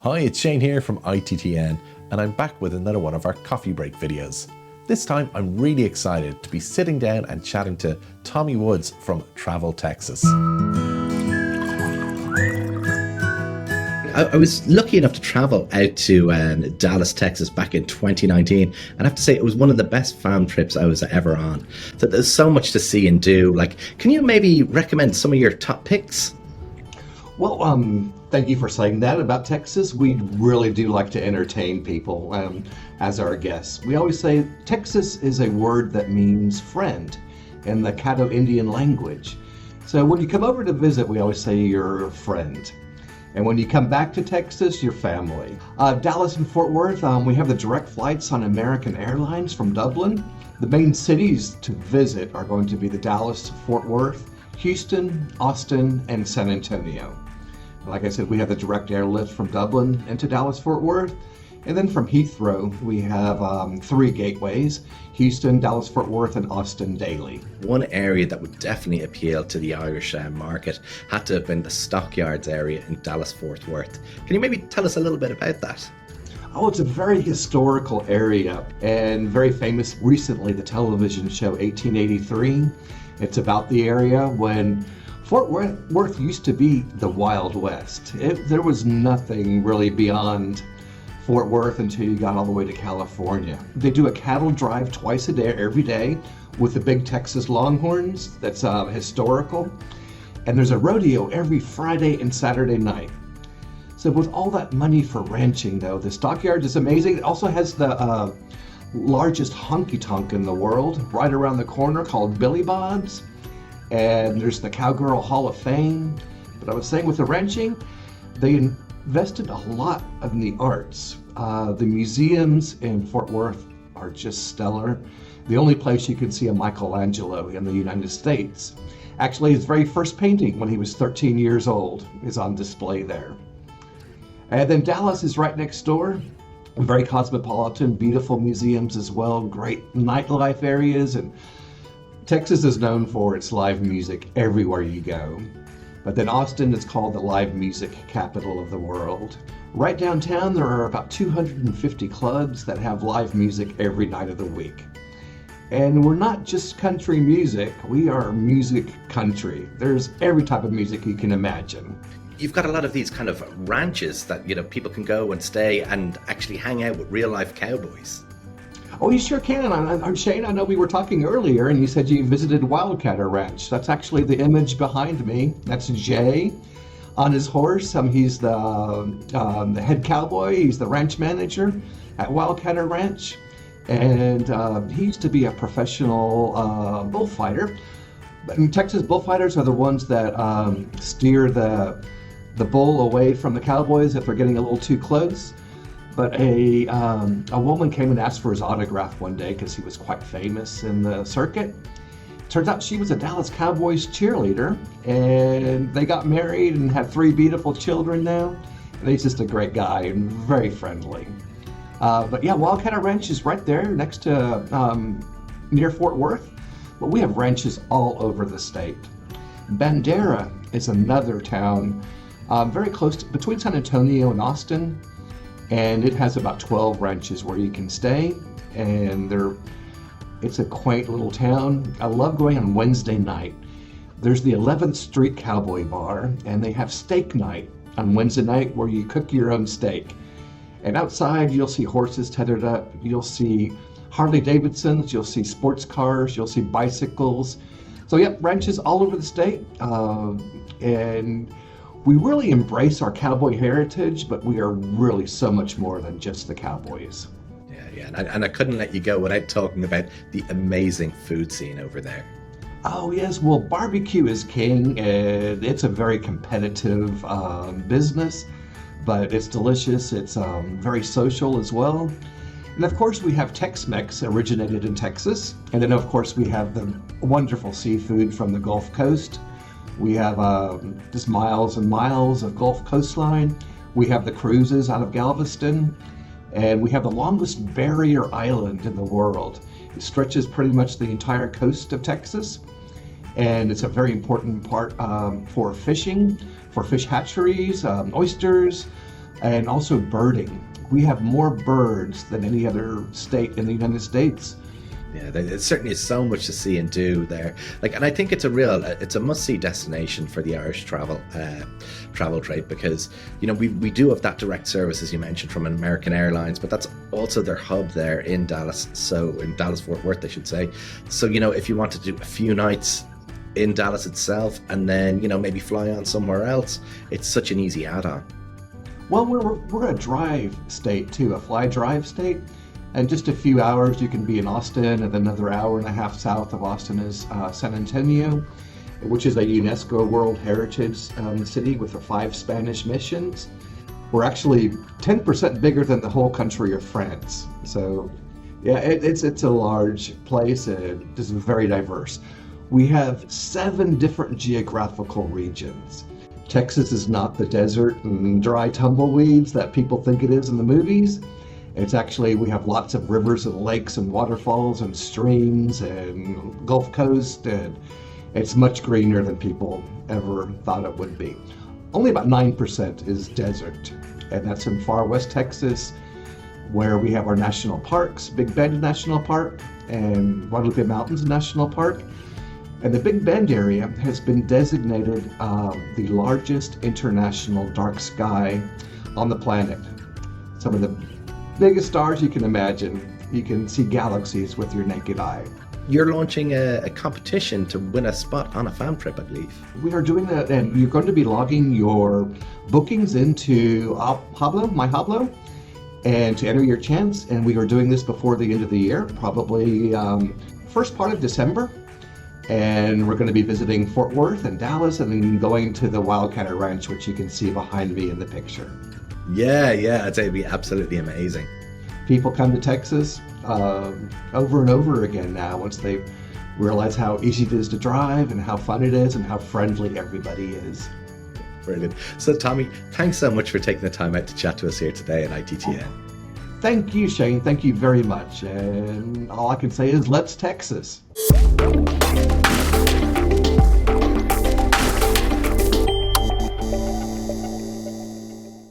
Hi, it's Shane here from ITTN, and I'm back with another one of our coffee break videos. This time I'm really excited to be sitting down and chatting to Tommy Woods from Travel, Texas. I was lucky enough to travel out to Dallas, Texas back in 2019, and I have to say it was one of the best farm trips I was ever on. So there's so much to see and do. Can you maybe recommend some of your top picks? Well, thank you for saying that about Texas. We really do like to entertain people as our guests. We always say Texas is a word that means friend in the Caddo Indian language. So when you come over to visit, we always say you're a friend. And when you come back to Texas, you're family. Dallas and Fort Worth, we have the direct flights on American Airlines from Dublin. The main cities to visit are going to be the Dallas, Fort Worth, Houston, Austin, and San Antonio. Like I said, we have the direct airlift from Dublin into Dallas-Fort Worth. And then from Heathrow, we have 3 gateways: Houston, Dallas-Fort Worth, and Austin daily. One area that would definitely appeal to the Irish market had to have been the Stockyards area in Dallas-Fort Worth. Can you maybe tell us a little bit about that? Oh, it's a very historical area and very famous. Recently, the television show 1883. It's about the area when Fort Worth used to be the Wild West. There was nothing really beyond Fort Worth until you got all the way to California. They do a cattle drive twice a day, every day, with the big Texas Longhorns. That's historical. And there's a rodeo every Friday and Saturday night. So with all that money for ranching, though, the Stockyards is amazing. It also has the largest honky-tonk in the world right around the corner called Billy Bob's. And there's the Cowgirl Hall of Fame. But I was saying with the ranching, they invested a lot in the arts. The museums in Fort Worth are just stellar. The only place you can see a Michelangelo in the United States. Actually, his very first painting when he was 13 years old is on display there. And then Dallas is right next door. Very cosmopolitan, beautiful museums as well, great nightlife areas, and Texas is known for its live music everywhere you go. But then Austin is called the live music capital of the world. Right downtown, there are about 250 clubs that have live music every night of the week. And we're not just country music, we are music country. There's every type of music you can imagine. You've got a lot of these kind of ranches that, people can go and stay and actually hang out with real life cowboys. Oh, you sure can. I'm Shane. I know we were talking earlier and you said you visited Wildcatter Ranch. That's actually the image behind me. That's Jay on his horse. He's the head cowboy. He's the ranch manager at Wildcatter Ranch. And he used to be a professional bullfighter. But in Texas, bullfighters are the ones that steer the bull away from the cowboys if they're getting a little too close. But a woman came and asked for his autograph one day because he was quite famous in the circuit. Turns out she was a Dallas Cowboys cheerleader, and they got married and had 3 beautiful children now. And he's just a great guy and very friendly. But yeah, Wildcatter Ranch is right there next to near Fort Worth. But we have ranches all over the state. Bandera is another town very close to, between San Antonio and Austin. And it has about 12 ranches where you can stay, and it's a quaint little town. I love going on Wednesday night. There's the 11th Street Cowboy Bar, and they have steak night on Wednesday night where you cook your own steak. And outside you'll see horses tethered up, you'll see Harley Davidsons, you'll see sports cars, you'll see bicycles. So yep, ranches all over the state, and we really embrace our cowboy heritage, but we are really so much more than just the cowboys. Yeah, and I couldn't let you go without talking about the amazing food scene over there. Oh yes, well, barbecue is king, and it's a very competitive business, but it's delicious. It's very social as well. And of course, we have Tex-Mex originated in Texas, and then of course we have the wonderful seafood from the Gulf Coast. We have just miles and miles of Gulf coastline. We have the cruises out of Galveston, and we have the longest barrier island in the world. It stretches pretty much the entire coast of Texas, and it's a very important part for fishing, for fish hatcheries, oysters, And also birding. We have more birds than any other state in the United States. Yeah, there certainly is so much to see and do there. Like, and I think it's a must-see destination for the Irish travel trade, because we do have that direct service, as you mentioned, from American Airlines, but that's also their hub there in Dallas. So in Dallas Fort Worth, I should say. So if you want to do a few nights in Dallas itself and then maybe fly on somewhere else, it's such an easy add-on. Well, we're a drive state too, a fly drive state. And just a few hours you can be in Austin, and then another hour and a half south of Austin is San Antonio, which is a UNESCO World Heritage city with the 5 Spanish missions. We're actually 10% bigger than the whole country of France. So yeah, it's a large place, and just very diverse. We have 7 different geographical regions. Texas is not the desert and dry tumbleweeds that people think it is in the movies. It's actually, we have lots of rivers and lakes and waterfalls and streams and Gulf Coast, and it's much greener than people ever thought it would be. Only about 9% is desert, and that's in far west Texas, where we have our national parks, Big Bend National Park and Guadalupe Mountains National Park. And the Big Bend area has been designated the largest international dark sky on the planet. Some of the biggest stars you can imagine. You can see galaxies with your naked eye. You're launching a competition to win a spot on a fam trip, I believe. We are doing that, and you're going to be logging your bookings into Hablo, My Hablo, and to enter your chance. And we are doing this before the end of the year, probably first part of December. And we're going to be visiting Fort Worth and Dallas, and then going to the Wildcatter Ranch, which you can see behind me in the picture. Yeah, I'd say it'd be absolutely amazing. People come to Texas over and over again now once they realize how easy it is to drive and how fun it is and how friendly everybody is. Brilliant. So Tommy, thanks so much for taking the time out to chat to us here today at ITTN. Thank you, Shane. Thank you very much. And all I can say is, let's Texas.